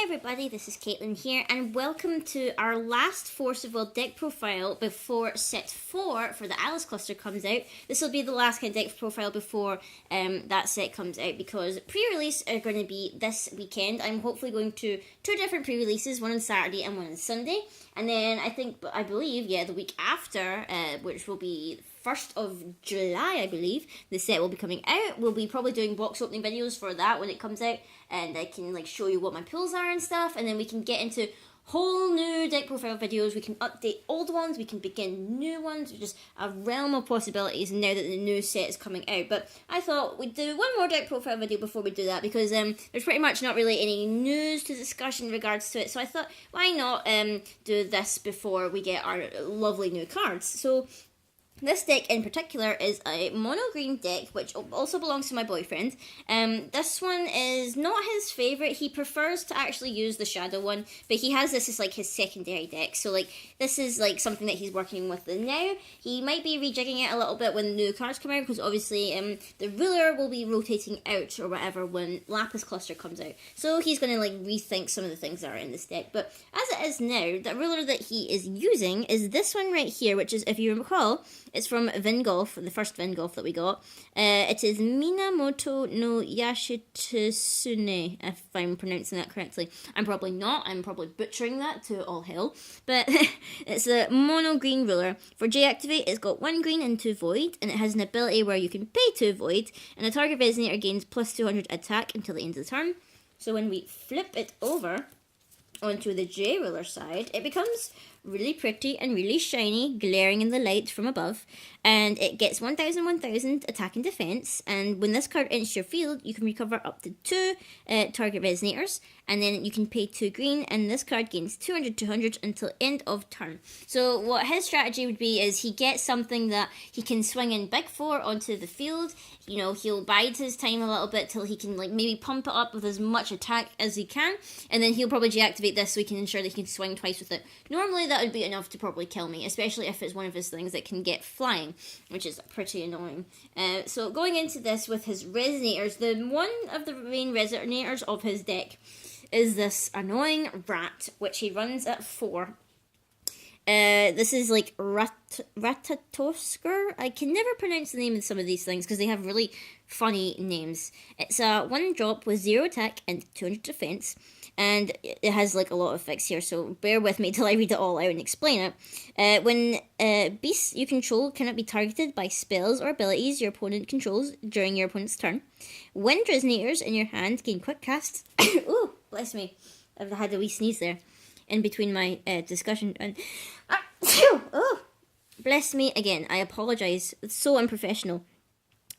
everybody, this is Caitlin here, and welcome to our last Force of Will deck profile before set 4 for the Alice cluster comes out. This will be the last kind of deck profile before that set comes out, because pre-release are going to be this weekend. I'm hopefully going to 2 different pre-releases, one on Saturday and one on Sunday, and then I believe, the week after, which will be 1st of July, I believe, the set will be coming out. We'll be probably doing box opening videos for that when it comes out, and I can show you what my pulls are and stuff, and then we can get into whole new deck profile videos. We can update old ones, we can begin new ones, just a realm of possibilities now that the new set is coming out. But I thought we'd do one more deck profile video before we do that, because there's pretty much not really any news to discuss in regards to it, so I thought, why not do this before we get our lovely new cards. So this deck in particular is a mono green deck, which also belongs to my boyfriend. This one is not his favourite. He prefers to actually use the shadow one, but he has this as his secondary deck. So this is something that he's working with now. He might be rejigging it a little bit when the new cards come out, because obviously the ruler will be rotating out or whatever when Lapis Cluster comes out. So he's going to rethink some of the things that are in this deck. But as it is now, the ruler that he is using is this one right here, which is, if you recall, it's from Vingolf, the first Vingolf that we got. It is Minamoto no Yoshitsune, if I'm pronouncing that correctly. I'm probably not. I'm probably butchering that to all hell. But it's a mono green ruler. For J activate, it's got 1 green and 2 void, and it has an ability where you can pay 2 void, and a target Resonator gains plus 200 attack until the end of the turn. So when we flip it over onto the J ruler side, it becomes really pretty and really shiny, glaring in the light from above, and it gets 1000 attack and defense, and when this card enters your field, you can recover up to 2 target Resonators, and then you can pay 2 green, and this card gains 200 until end of turn. So what his strategy would be is he gets something that he can swing in big for onto the field. He'll bide his time a little bit till he can maybe pump it up with as much attack as he can, and then he'll probably deactivate this so he can ensure that he can swing twice with it. Normally that would be enough to probably kill me, especially if it's one of his things that can get flying, which is pretty annoying. So going into this with his Resonators, one of the main Resonators of his deck is this annoying rat, which he runs at 4. This is Ratatoskr. I can never pronounce the name of some of these things because they have really funny names. It's a 1-drop with 0 attack and 200 defense, and it has a lot of effects here, so bear with me till I read it all out and explain it. When beasts you control cannot be targeted by spells or abilities your opponent controls during your opponent's turn. Wind Resonators in your hand gain quick cast. Ooh, bless me. I've had a wee sneeze there in between my discussion. And oh, bless me again. I apologise. It's so unprofessional.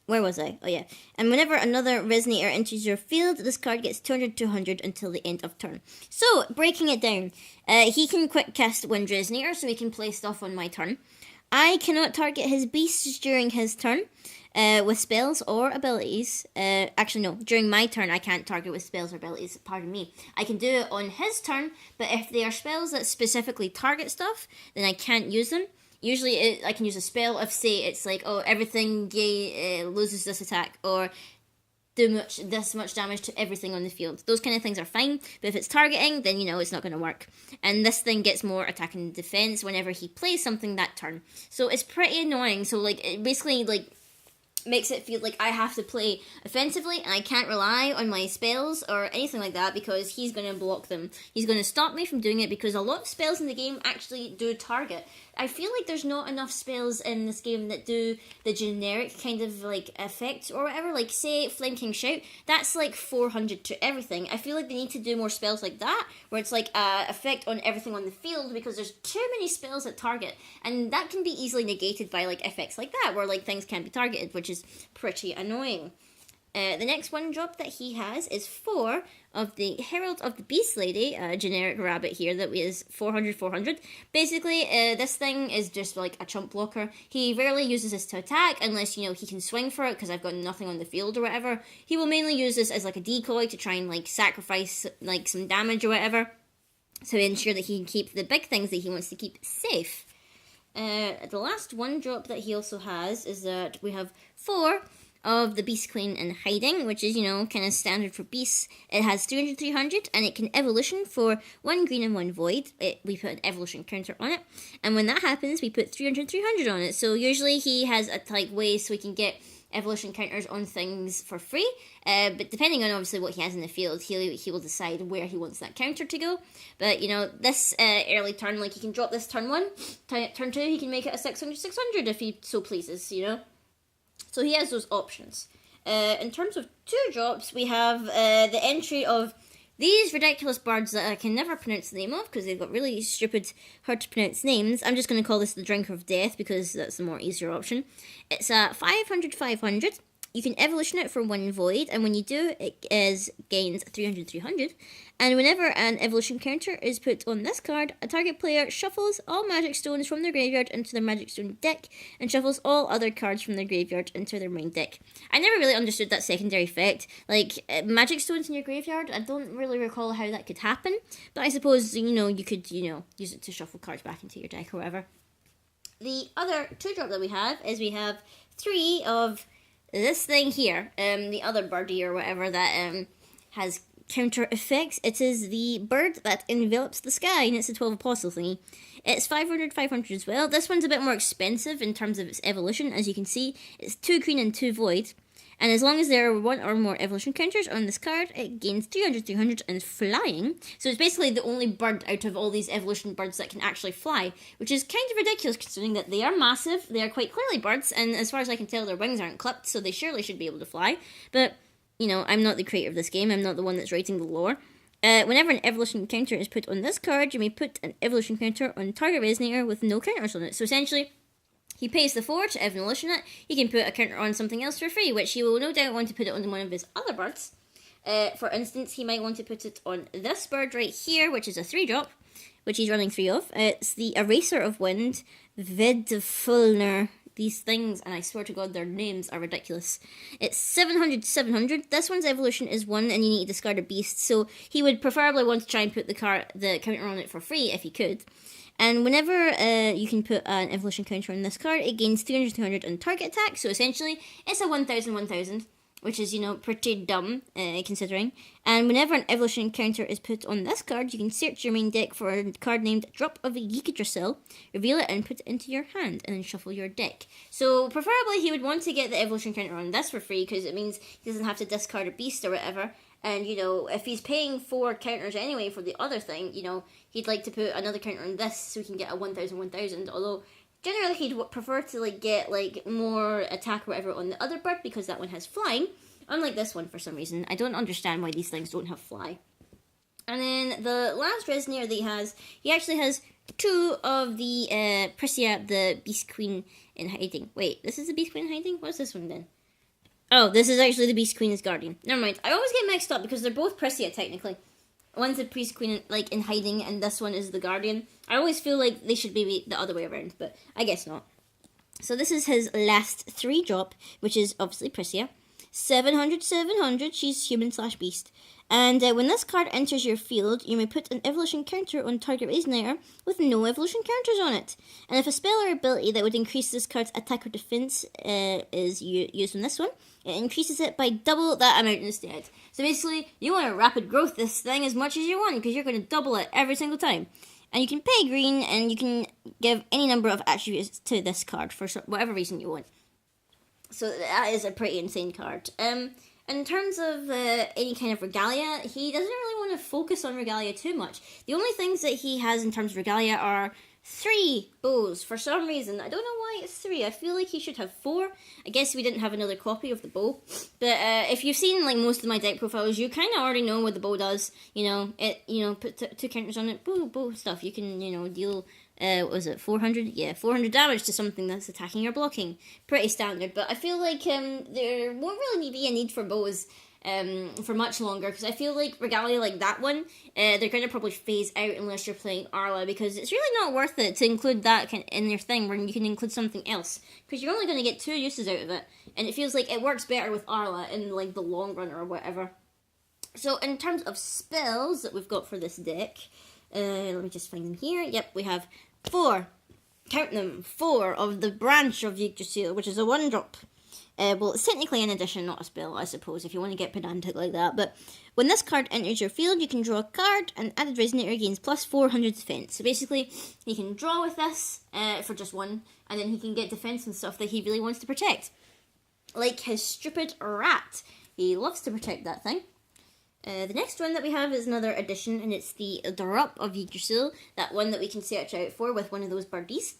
Where was I? Oh yeah. And whenever another Resonator enters your field, this card gets 200 until the end of turn. So, breaking it down. He can quick cast Wind Resonator, so he can play stuff on my turn. I cannot target his beasts during his turn with spells or abilities. Actually, no. During my turn, I can't target with spells or abilities. Pardon me. I can do it on his turn, but if they are spells that specifically target stuff, then I can't use them. Usually, I can use a spell if, say, it's everything loses this attack, or do this much damage to everything on the field. Those kind of things are fine, but if it's targeting, then it's not going to work. And this thing gets more attack and defense whenever he plays something that turn. So it's pretty annoying. So it basically makes it feel like I have to play offensively, and I can't rely on my spells or anything like that, because he's going to block them. He's going to stop me from doing it, because a lot of spells in the game actually do target. I feel like there's not enough spells in this game that do the generic kind of effect or whatever. Say Flame King Shout, that's 400 to everything. I feel like they need to do more spells like that, where it's effect on everything on the field, because there's too many spells that target, and that can be easily negated by effects like that, where things can't be targeted, which is pretty annoying. The next 1-drop that he has is 4 of the Herald of the Beast Lady, a generic rabbit here that is 400. Basically, this thing is just a chump blocker. He rarely uses this to attack unless, he can swing for it because I've got nothing on the field or whatever. He will mainly use this as a decoy to try and sacrifice some damage or whatever, to ensure that he can keep the big things that he wants to keep safe. The last 1-drop that he also has is that we have 4 of the Beast Queen in hiding, which is, you know, kind of standard for beasts. It has 300, 300, and it can evolution for 1 green and 1 void. We put an evolution counter on it, and when that happens, we put 300, 300 on it. So usually he has a way so we can get evolution counters on things for free, but depending on obviously what he has in the field, he will decide where he wants that counter to go. But you know, this early turn, like he can drop this turn 1, turn 2 he can make it a 600, 600 if he so pleases, you know. So he has those options. In terms of 2 drops, we have the entry of these ridiculous birds that I can never pronounce the name of because they've got really stupid, hard to pronounce names. I'm just going to call this the Drinker of Death because that's the more easier option. It's a 500, 500. You can evolution it for 1 void, and when you do, it gains 300, 300. And whenever an evolution counter is put on this card, a target player shuffles all magic stones from their graveyard into their magic stone deck, and shuffles all other cards from their graveyard into their main deck. I never really understood that secondary effect. Like, magic stones in your graveyard, I don't really recall how that could happen, but I suppose, you know, you could, you know, use it to shuffle cards back into your deck or whatever. The other 2 drop that we have is we have 3 of this thing here, the other birdie or whatever that has counter effects. It is the bird that envelops the sky, and it's a 12 apostle thingy. It's 500, 500 as well. This one's a bit more expensive in terms of its evolution. As you can see, it's 2 green and 2 void. And as long as there are 1 or more evolution counters on this card, it gains 300, 300 and flying. So it's basically the only bird out of all these evolution birds that can actually fly, which is kind of ridiculous considering that they are massive, they are quite clearly birds, and as far as I can tell, their wings aren't clipped, so they surely should be able to fly. But, you know, I'm not the creator of this game, I'm not the one that's writing the lore. Whenever an evolution counter is put on this card, you may put an evolution counter on target Resonator with no counters on it. So essentially, he pays the 4 to evolution it, he can put a counter on something else for free, which he will no doubt want to put it on one of his other birds. For instance, he might want to put it on this bird right here, which is a 3 drop, which he's running 3 of. It's the Eraser of Wind, Vedfolnir. These things, and I swear to God, their names are ridiculous. It's 700, 700. This one's evolution is 1, and you need to discard a beast, so he would preferably want to try and put the counter on it for free if he could. And whenever you can put an evolution counter on this card, it gains 300, 300 on target attack. So essentially, it's a 1000, 1000, which is, you know, pretty dumb, considering. And whenever an evolution counter is put on this card, you can search your main deck for a card named Drop of Yggdrasil, reveal it and put it into your hand, and then shuffle your deck. So preferably he would want to get the evolution counter on this for free, because it means he doesn't have to discard a beast or whatever. And, you know, if he's paying 4 counters anyway for the other thing, you know, he'd like to put another counter on this so he can get a 1000, 1000. Although, generally he'd prefer to, like, get, like, more attack or whatever on the other bird because that one has flying. Unlike this one for some reason. I don't understand why these things don't have fly. And then the last Resonator that he actually has 2 of the Pricia, the Beast Queen in hiding. Wait, this is the Beast Queen in hiding? What's this one then? Oh, this is actually the Beast Queen's Guardian. Never mind. I always get mixed up because they're both Pricia, technically. One's the Beast Queen, like, in hiding, and this one is the Guardian. I always feel like they should be the other way around, but I guess not. So this is his last 3 drop, which is obviously Pricia. 700, 700, she's human/beast. And when this card enters your field, you may put an evolution counter on target Resonator with no evolution counters on it. And if a spell or ability that would increase this card's attack or defense is used on this one, it increases it by double that amount instead. So basically, you want to rapid growth this thing as much as you want, because you're going to double it every single time. And you can pay green, and you can give any number of attributes to this card for whatever reason you want. So that is a pretty insane card. In terms of any kind of Regalia, he doesn't really want to focus on Regalia too much. The only things that he has in terms of Regalia are 3 bows for some reason. I don't know why it's 3. I feel like he should have 4. I guess we didn't have another copy of the bow. But if you've seen like most of my deck profiles, you kind of already know what the bow does. You know, put 2 counters on it, bow stuff. You can, you know, deal. What was it, 400? Yeah, 400 damage to something that's attacking or blocking. Pretty standard, but I feel like there won't really be a need for bows for much longer, because I feel like Regalia like that one, they're going to probably phase out unless you're playing Arla, because it's really not worth it to include that in your thing where you can include something else, because you're only going to get 2 uses out of it, and it feels like it works better with Arla in like the long run or whatever. So in terms of spells that we've got for this deck, let me just find them here. Yep, we have 4. Count them. 4 of the Branch of Yggdrasil, which is a 1 drop. Well, it's technically an addition, not a spell, I suppose, if you want to get pedantic like that. But when this card enters your field, you can draw a card, and added Resonator gains plus 400 defense. So basically, he can draw with this for just one, and then he can get defense and stuff that he really wants to protect. Like his stupid rat. He loves to protect that thing. The next one that we have is another addition, and it's the Drop of Yggdrasil, that one that we can search out for with one of those birdies.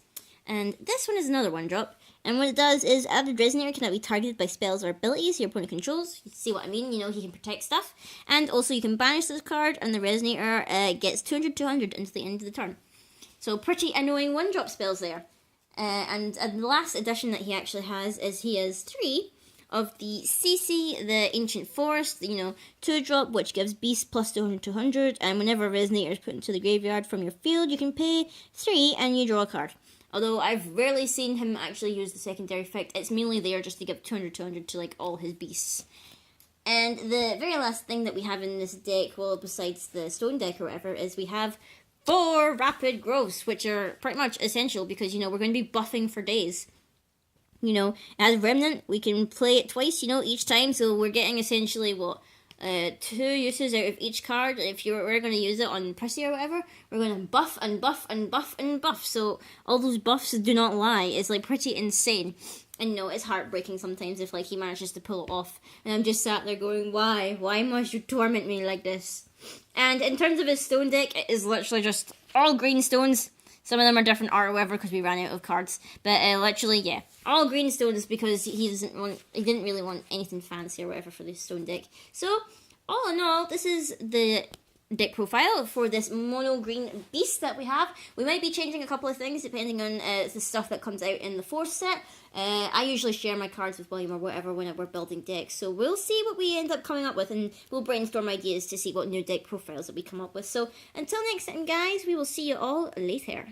And this one is another 1-drop, and what it does is added Resonator cannot be targeted by spells or abilities your opponent controls. You see what I mean? You know, he can protect stuff. And also you can banish this card, and the Resonator gets 200/200 until the end of the turn. So pretty annoying 1-drop spells there. And the last addition that he actually has is he has 3 of the Sissei, the Ancient Forest, 2-drop, which gives Beast plus 200/200, and whenever a Resonator is put into the graveyard from your field, you can pay 3 and you draw a card. Although I've rarely seen him actually use the secondary effect, it's mainly there just to give 200/200 to, all his beasts. And the very last thing that we have in this deck, well, besides the stone deck or whatever, is we have 4 rapid growths, which are pretty much essential because, we're going to be buffing for days. As Remnant, we can play it twice, each time, so we're getting essentially, 2 uses out of each card. If we're going to use it on Pricia or whatever, we're going to buff and buff and buff and buff. So all those buffs do not lie. It's pretty insane. And it's heartbreaking sometimes if he manages to pull it off. And I'm just sat there going, why? Why must you torment me like this? And in terms of his stone deck, it is literally just all green stones. Some of them are different art or whatever because we ran out of cards. But literally, yeah, all green stones because he didn't really want anything fancy or whatever for the stone deck. So, all in all, this is the deck profile for this mono green beast that we have. We might be changing a couple of things depending on the stuff that comes out in the 4th set. I usually share my cards with William or whatever when we're building decks, so we'll see what we end up coming up with, and we'll brainstorm ideas to see what new deck profiles that we come up with. So until next time, guys, we will see you all later.